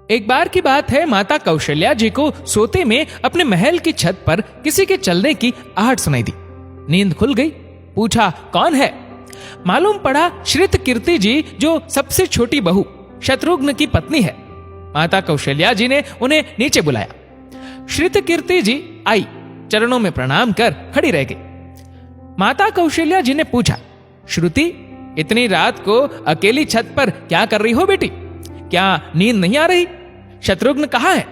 एक बार की बात है, माता कौशल्या जी को सोते में अपने महल की छत पर किसी के चलने की आहट सुनाई दी। नींद खुल गई। पूछा, कौन है? मालूम पड़ा श्रितकीर्ति जी, जो सबसे छोटी बहू शत्रुघ्न की पत्नी है। माता कौशल्या जी ने उन्हें नीचे बुलाया। श्रितकीर्ति जी आई, चरणों में प्रणाम कर खड़ी रह गई। माता कौशल्या जी ने पूछा, श्रुति, इतनी रात को अकेली छत पर क्या कर रही हो बेटी? क्या नींद नहीं आ रही? शत्रुघ्न कहाँ है?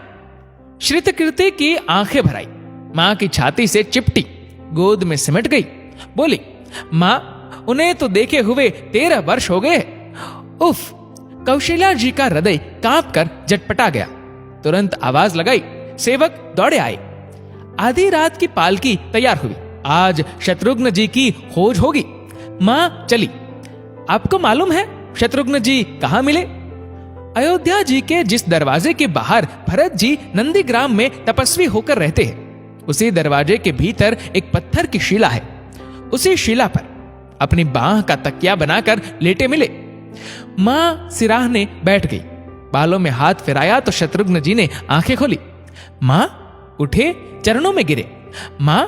श्रितकीर्ति की आंखें भर आई, मां की छाती से चिपटी, गोद में सिमट गई। बोली, मां, उन्हें तो देखे हुए 13 वर्ष हो गए। उफ! कौशल्या जी का हृदय कांप कर झटपटा गया। तुरंत आवाज लगाई, सेवक दौड़े आए। आधी रात की पालकी तैयार हुई। आज शत्रुघ्न जी की खोज होगी। मां चली। आपको मालूम है शत्रुघ्न जी कहां मिले? अयोध्या जी के जिस दरवाजे के बाहर भरत जी नंदीग्राम में तपस्वी होकर रहते हैं, उसी दरवाजे के भीतर एक पत्थर की शिला है। उसी शिला पर अपनी बांह का तकिया बनाकर लेटे मिले। मां सिराहने बैठ गई। बालों में हाथ फिराया तो शत्रुघ्न जी ने आंखें खोली। मां उठे, चरणों में गिरे। मां,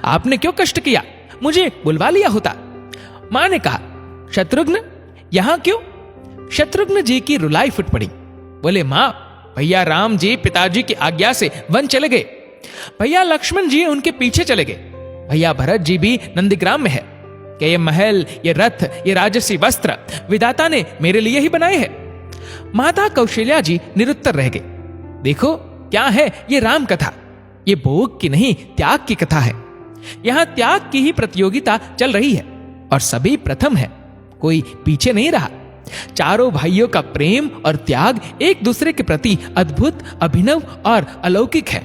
आपने क्यों कष्ट किया? मुझे बुलवा लिया होता। मां ने कहा, शत्रुघ्न यहां क्यों? शत्रुघ्न जी की रुलाई फुट पड़ी। बोले, मां, भैया राम जी पिताजी की आज्ञा से वन चले गए। भैया लक्ष्मण जी उनके पीछे चले गए। भैया भरत जी भी नंदीग्राम में है। कि ये महल, ये रथ, ये राजसी वस्त्र विधाता ने मेरे लिए ही बनाए हैं। माता कौशल्या जी निरुत्तर रह गई। देखो क्या है ये राम कथा। ये भोग की नहीं, त्याग की कथा है। यहां त्याग की ही प्रतियोगिता चल रही है और सभी प्रथम है, कोई पीछे नहीं रहा। चारों भाइयों का प्रेम और त्याग एक दूसरे के प्रति अद्भुत, अभिनव और अलौकिक है।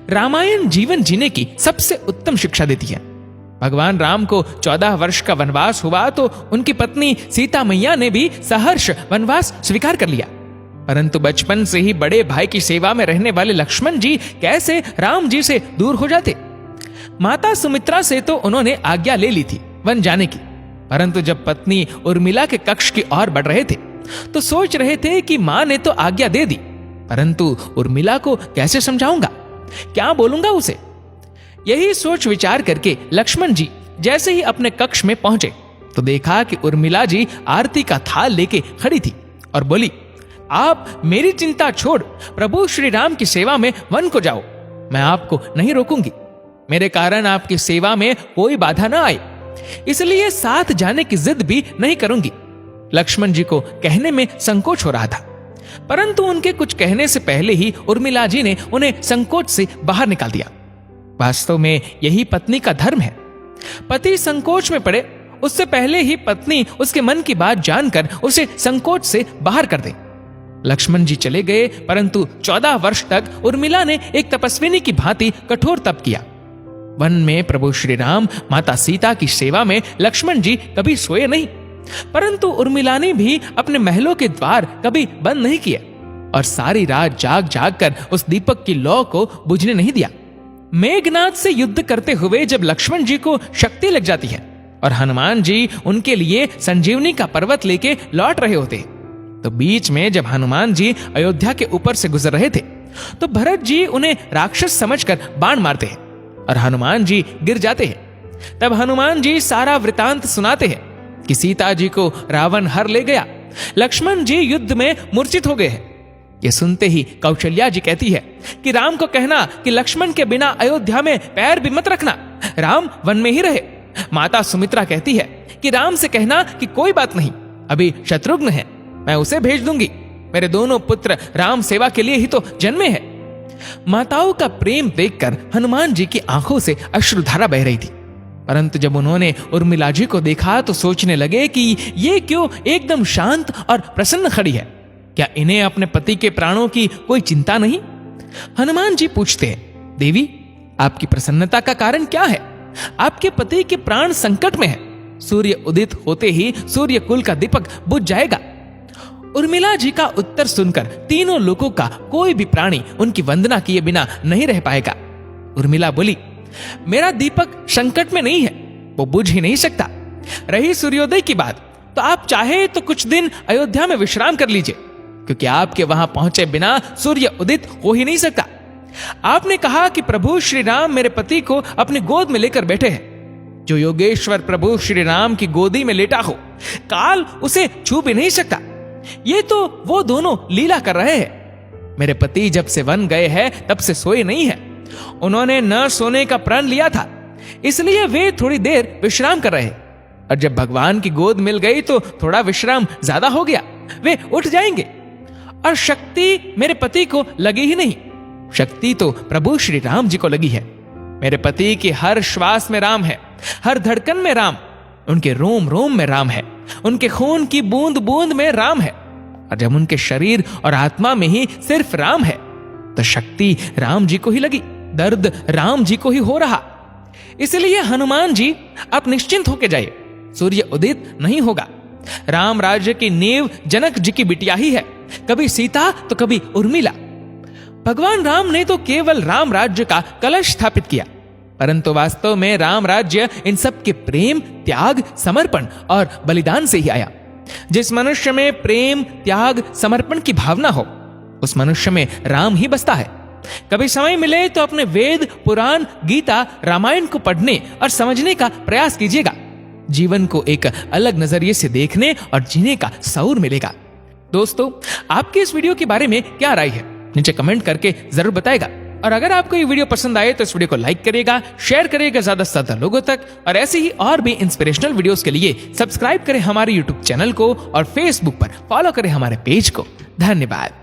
रामायण जीवन जीने की सबसे उत्तम शिक्षा देती है। भगवान राम को 14 वर्ष का वनवास हुआ तो उनकी पत्नी सीता मैया ने भी सहर्ष वनवास स्वीकार कर लिया। परंतु बचपन से ही बड़े भाई की सेवा में रहने वाले लक्ष्मण जी कैसे राम जी से दूर हो जाते? माता सुमित्रा से तो उन्होंने आज्ञा ले ली थी वन जाने की, परंतु जब पत्नी उर्मिला के कक्ष की ओर बढ़ रहे थे तो सोच रहे थे कि मां ने तो आज्ञा दे दी, परंतु उर्मिला को कैसे समझाऊंगा, क्या बोलूंगा उसे? यही सोच विचार करके लक्ष्मण जी जैसे ही अपने कक्ष में पहुंचे तो देखा कि उर्मिला जी आरती का थाल लेके खड़ी थी और बोली, आप मेरी चिंता छोड़ प्रभु श्री राम की सेवा में वन को जाओ। मैं आपको नहीं रोकूंगी। मेरे कारण आपकी सेवा में कोई बाधा ना आए, इसलिए साथ जाने की जिद भी नहीं करूंगी। लक्ष्मण जी को कहने में संकोच हो रहा था, परंतु उनके कुछ कहने से पहले ही उर्मिला जी ने उन्हें संकोच से बाहर निकाल दिया। वास्तव में यही पत्नी का धर्म है। पति संकोच में पड़े उससे पहले ही पत्नी उसके मन की बात जानकर उसे संकोच से बाहर कर दे। लक्ष्मण जी चले गए, परंतु 14 वर्ष तक उर्मिला ने एक तपस्विनी की भांति कठोर तप किया। वन में प्रभु श्री राम, माता सीता की सेवा में लक्ष्मण जी कभी सोए नहीं, परंतु उर्मिला ने भी अपने महलों के द्वार कभी बंद नहीं किए और सारी रात जाग जाग कर उस दीपक की लौ को बुझने नहीं दिया। मेघनाथ से युद्ध करते हुए जब लक्ष्मण जी को शक्ति लग जाती है और हनुमान जी उनके लिए संजीवनी का पर्वत लेके लौट रहे होते, तो बीच में जब हनुमान जी अयोध्या के ऊपर से गुजर रहे थे तो भरत जी उन्हें राक्षस समझकर बाण मारते हैं और हनुमान जी गिर जाते हैं। तब हनुमान जी सारा वृतांत सुनाते हैं कि सीता जी को रावण हर ले गया, लक्ष्मण जी युद्ध में मूर्छित हो गए हैं। ये सुनते ही कौशल्या जी कहती है कि राम को कहना कि लक्ष्मण के बिना अयोध्या में पैर भी मत रखना, राम वन में ही रहे। माता सुमित्रा कहती है कि राम से कहना कि कोई बात नहीं, अभी शत्रुघ्न है, मैं उसे भेज दूंगी। मेरे दोनों पुत्र राम सेवा के लिए ही तो जन्मे हैं। माताओं का प्रेम देखकर हनुमान जी की आंखों से अश्रुधारा बह रही थी, परंतु जब उन्होंने उर्मिला जी को देखा तो सोचने लगे कि ये क्यों एकदम शांत और प्रसन्न खड़ी है, क्या इन्हें अपने पति के प्राणों की कोई चिंता नहीं? हनुमान जी पूछते हैं, देवी आपकी प्रसन्नता का कारण क्या है? आपके पति के प्राण संकट में है, सूर्य उदित होते ही सूर्य कुल का दीपक बुझ जाएगा। उर्मिला जी का उत्तर सुनकर तीनों लोगों का कोई भी प्राणी उनकी वंदना किए बिना नहीं रह पाएगा। उर्मिला बोली, मेरा दीपक संकट में नहीं है, वो बुझ ही नहीं सकता। रही सूर्योदय की बात, तो आप चाहे तो कुछ दिन अयोध्या में विश्राम कर लीजिए, क्योंकि आपके वहां पहुंचे बिना सूर्य उदित हो ही नहीं सकता। आपने कहा कि प्रभु श्री राम मेरे पति को अपनी गोद में लेकर बैठे हैं। जो योगेश्वर प्रभु श्री राम की गोदी में लेटा हो, काल उसे छू भी नहीं सकता। ये तो वो दोनों लीला कर रहे हैं। मेरे पति जब से वन गए हैं तब से सोए नहीं है। उन्होंने न सोने का प्रण लिया था, इसलिए वे थोड़ी देर विश्राम कर रहे हैं। और जब भगवान की गोद मिल गई तो थोड़ा विश्राम ज्यादा हो गया, वे उठ जाएंगे। और शक्ति मेरे पति को लगी ही नहीं, शक्ति तो प्रभु श्री राम जी को लगी है। मेरे पति की हर श्वास में राम है, हर धड़कन में राम, उनके रोम रोम में राम है, उनके खून की बूंद बूंद में राम है। और जब उनके शरीर और आत्मा में ही सिर्फ राम है तो शक्ति राम जी को ही लगी, दर्द राम जी को ही हो रहा। इसलिए हनुमान जी आप निश्चिंत होके जाइए, सूर्य उदित नहीं होगा। राम राज्य की नींव जनक जी की बिटिया ही है, कभी सीता तो कभी उर्मिला। भगवान राम ने तो केवल राम राज्य का कलश स्थापित किया, परंतु वास्तव में राम राज्य इन सब के प्रेम, त्याग, समर्पण और बलिदान से ही आया। जिस मनुष्य में प्रेम, त्याग, समर्पण की भावना हो, उस मनुष्य में राम ही बसता है। कभी समय मिले तो अपने वेद, पुराण, गीता, रामायण को पढ़ने और समझने का प्रयास कीजिएगा। जीवन को एक अलग नजरिए से देखने और जीने का शऊर मिलेगा। दोस्तों, आपकी इस वीडियो के बारे में क्या राय है, नीचे कमेंट करके जरूर बताएगा। और अगर आपको ये वीडियो पसंद आए तो इस वीडियो को लाइक करिएगा, शेयर करिएगा ज्यादा से ज्यादा लोगों तक। और ऐसे ही और भी इंस्पिरेशनल वीडियोस के लिए सब्सक्राइब करें हमारे यूट्यूब चैनल को और फेसबुक पर फॉलो करें हमारे पेज को। धन्यवाद।